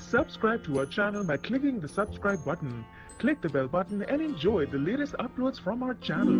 Subscribe to our channel by clicking the subscribe button. Click the bell button and enjoy the latest uploads from our channel.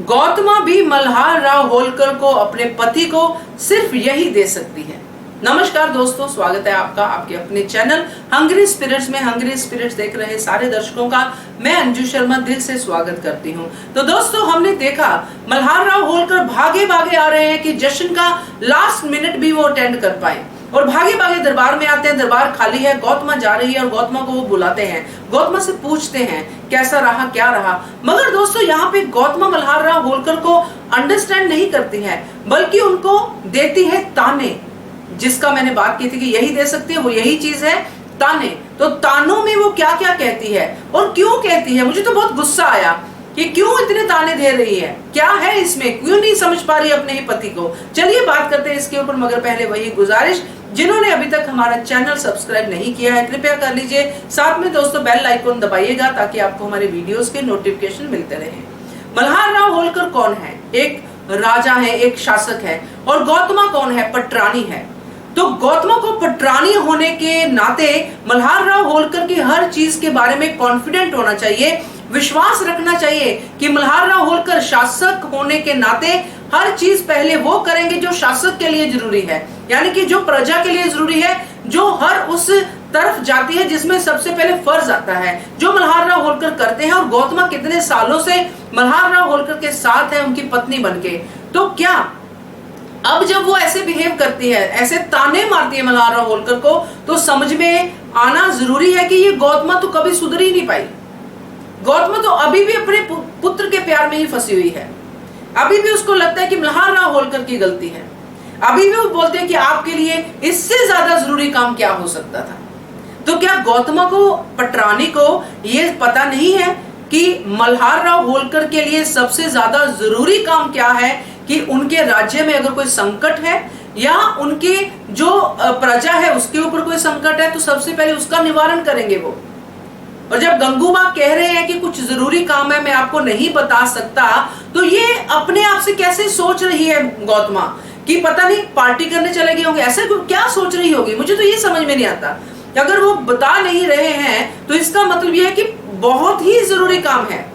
Gautama भी मल्हार राव होलकर को अपने पति को सिर्फ यही दे सकती है। नमस्कार दोस्तों, स्वागत है आपका आपके अपने चैनल हंग्री स्पिरिट्स में। हंग्री स्पिरिट्स देख रहे सारे दर्शकों का मैं अंजू शर्मा दिल से स्वागत करती हूं। तो दोस्तों, हमने देखा मल्हार राव होलकर भागे भागे आ रहे हैं कि जश्न का लास्ट मिनट भी वो अटेंड कर पाए, और भागे भागे दरबार में आते हैं। दरबार खाली है, गौतमा जा रही है और गौतमा को वो बुलाते हैं, गौतमा से पूछते हैं कैसा रहा क्या रहा। मगर दोस्तों, यहाँ पे गौतमा मल्हार राव होलकर को अंडरस्टैंड नहीं करती है, बल्कि उनको देती है ताने। जिसका मैंने बात की थी कि यही दे सकती है, वो यही चीज है, ताने। तो तानों में वो क्या क्या कहती है और क्यों कहती है, मुझे तो बहुत गुस्सा आया कि क्यों इतने ताने दे रही है, क्या है इसमें, क्यों नहीं समझ पा रही अपने ही पति को। चलिए बात करते हैं इसके ऊपर, मगर पहले वही गुजारिश, जिन्होंने अभी तक हमारा चैनल सब्सक्राइब नहीं किया है कृपया कर लीजिए। साथ में दोस्तों बेल आइकन दबाइएगा ताकि आपको हमारे वीडियोस के नोटिफिकेशन मिलते रहे। मल्हार राव होलकर कौन है? एक राजा है, एक शासक है, और गौतमा कौन है? पटरानी है। तो गौतमा को पटरानी होने के नाते मल्हार राव होलकर की हर चीज के बारे में कॉन्फिडेंट होना चाहिए, विश्वास रखना चाहिए कि मल्हार राव होलकर शासक होने के नाते हर चीज पहले वो करेंगे जो शासक के लिए जरूरी है, यानी कि जो प्रजा के लिए जरूरी है, जो हर उस तरफ जाती है जिसमें सबसे पहले फर्ज आता है, जो मल्हार राव होलकर करते हैं। और गौतमा कितने सालों से मल्हार राव होलकर के साथ है, उनकी पत्नी बनके। तो क्या अब जब वो ऐसे बिहेव करती है, ऐसे ताने मारती है मल्हार राव होलकर को, तो समझ में आना जरूरी है कि ये गौतमा तो कभी सुधर ही नहीं पाई। गौतमा तो अभी भी अपने पुत्र के प्यार में ही फंसी हुई है। अभी भी उसको लगता है कि मल्हार राव होलकर की गलती है। अभी भी वो बोलते हैं कि आपके लिए इससे ज्यादा जरूरी काम क्या हो सकता था। तो क्या गौतमा को, पटरानी को ये पता नहीं है कि मल्हार राव होलकर के लिए सबसे ज्यादा जरूरी काम क्या है, कि उनके राज्य में अगर कोई संकट है या उनके जो प्रजा है उसके ऊपर कोई संकट है, तो सबसे पहले उसका निवारण करेंगे वो। और जब गंगूबा कह रहे हैं कि कुछ जरूरी काम है मैं आपको नहीं बता सकता, तो ये अपने आप से कैसे सोच रही है गौतमा कि पता नहीं पार्टी करने चले गए होंगे, ऐसे क्या सोच रही होगी, मुझे तो ये समझ में नहीं आता। अगर वो बता नहीं रहे हैं तो इसका मतलब ये है कि बहुत ही जरूरी काम है।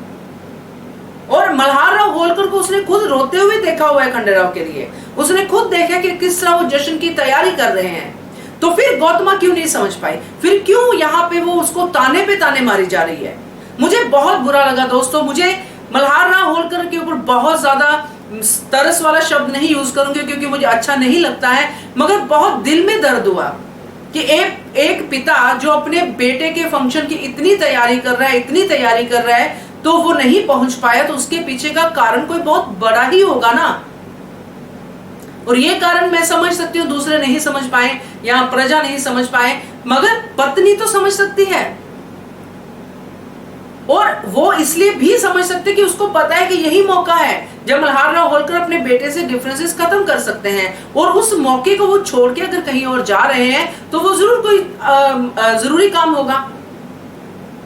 और मल्हार राव होलकर को उसने खुद रोते हुए देखा हुआ है खंडेराव के लिए, उसने खुद देखा कि किस तरह वो जश्न की तैयारी कर रहे हैं। तो फिर गौतमा क्यों नहीं समझ पाई, फिर क्यों यहाँ पे वो उसको ताने पे ताने मारी जा रही है। मुझे बहुत बुरा लगा दोस्तों। मुझे मल्हार राव होलकर के ऊपर बहुत ज्यादा तरस वाला शब्द नहीं यूज करूंगी क्योंकि मुझे अच्छा नहीं लगता है, मगर बहुत दिल में दर्द हुआ कि एक पिता जो अपने बेटे के फंक्शन की इतनी तैयारी कर रहा है, इतनी तैयारी कर रहा है, तो वो नहीं पहुंच पाया, तो उसके पीछे का कारण कोई बहुत बड़ा ही होगा ना। और ये कारण मैं समझ सकती हूँ, दूसरे नहीं समझ पाए या प्रजा नहीं समझ पाए, मगर पत्नी तो समझ सकती है। और वो इसलिए भी समझ सकते कि उसको पता है कि यही मौका है जब मल्हार राव होलकर अपने बेटे से डिफरेंसेस खत्म कर सकते हैं, और उस मौके को वो छोड़ के अगर कहीं और जा रहे हैं तो वो जरूर कोई जरूरी काम होगा।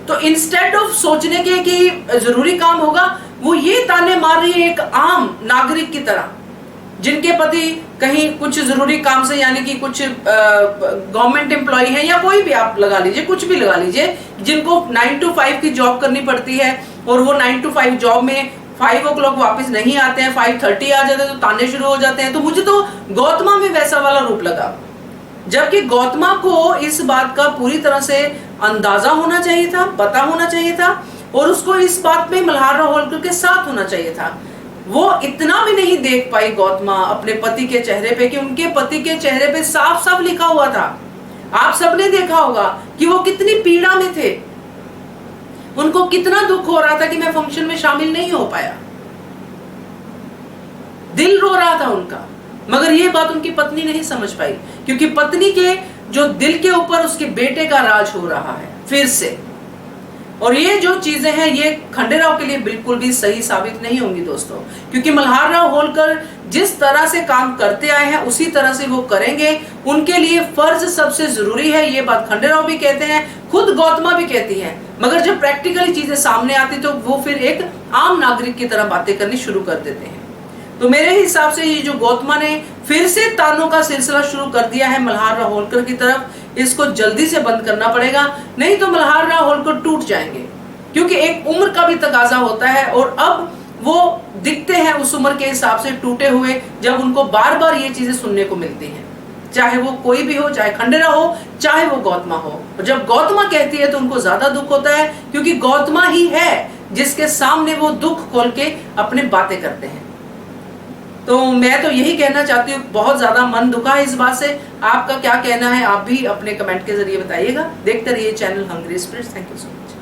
तो इंस्टेड ऑफ सोचने के कि जरूरी काम होगा, वो ये ताने मार रही है एक आम नागरिक की तरह, जिनके पति कहीं कुछ जरूरी काम से, यानी कि कुछ गवर्नमेंट एम्प्लॉय है या कोई भी आप लगा लीजिए, कुछ भी लगा लीजिए, जिनको 9 to 5 की जॉब करनी पड़ती है, और वो 9 to 5 जॉब में 5 o'clock वापस नहीं आते हैं, 5:30 आ जाते हैं, तो ताने शुरू हो जाते हैं। तो मुझे तो गौतमा में वैसा वाला रूप लगा, जबकि गौतमा को इस बात का पूरी तरह से अंदाजा होना चाहिए था, पता होना चाहिए था, और उसको इस बात में मल्हार राव होलकर के साथ होना चाहिए था। वो इतना भी नहीं देख पाई गौतमा अपने पति के चेहरे पे कि उनके पति के चेहरे पे साफ साफ लिखा हुआ था, आप सबने देखा होगा कि वो कितनी पीड़ा में थे, उनको कितना दुख हो रहा था कि मैं फंक्शन में शामिल नहीं हो पाया, दिल रो रहा था उनका। मगर ये बात उनकी पत्नी नहीं समझ पाई, क्योंकि पत्नी के जो दिल के ऊपर उसके बेटे का राज हो रहा है फिर से। और ये जो चीजें हैं ये खंडेराव के लिए बिल्कुल भी सही साबित नहीं होंगी दोस्तों, क्योंकि मल्हार राव होलकर जिस तरह से काम करते आए हैं उसी तरह से वो करेंगे। उनके लिए फर्ज सबसे जरूरी है, ये बात खंडेराव भी कहते हैं, खुद गौतमा भी कहती है। मगर जब प्रैक्टिकली चीजें सामने आती तो वो फिर एक आम नागरिक की तरह बातें करनी शुरू कर देते हैं। तो मेरे हिसाब से ये जो गौतमा ने फिर से तानों का सिलसिला शुरू कर दिया है मल्हार राव होलकर की तरफ इसको जल्दी से बंद करना पड़ेगा, नहीं तो मल्हार राव होलकर टूट जाएंगे। क्योंकि एक उम्र का भी तकाजा होता है और अब वो दिखते हैं उस उम्र के हिसाब से टूटे हुए, जब उनको बार बार ये चीजें सुनने को मिलती हैं, चाहे वो कोई भी हो, चाहे खंडेराव हो, चाहे वो गौतमा हो। और जब गौतमा कहती है तो उनको ज्यादा दुख होता है, क्योंकि गौतमा ही है जिसके सामने वो दुख खोल के अपने बातें करते हैं। तो मैं तो यही कहना चाहती हूँ, बहुत ज्यादा मन दुखा है इस बात से। आपका क्या कहना है, आप भी अपने कमेंट के जरिए बताइएगा। देखते रहिए channel Hungry Spirits. Thank you so much.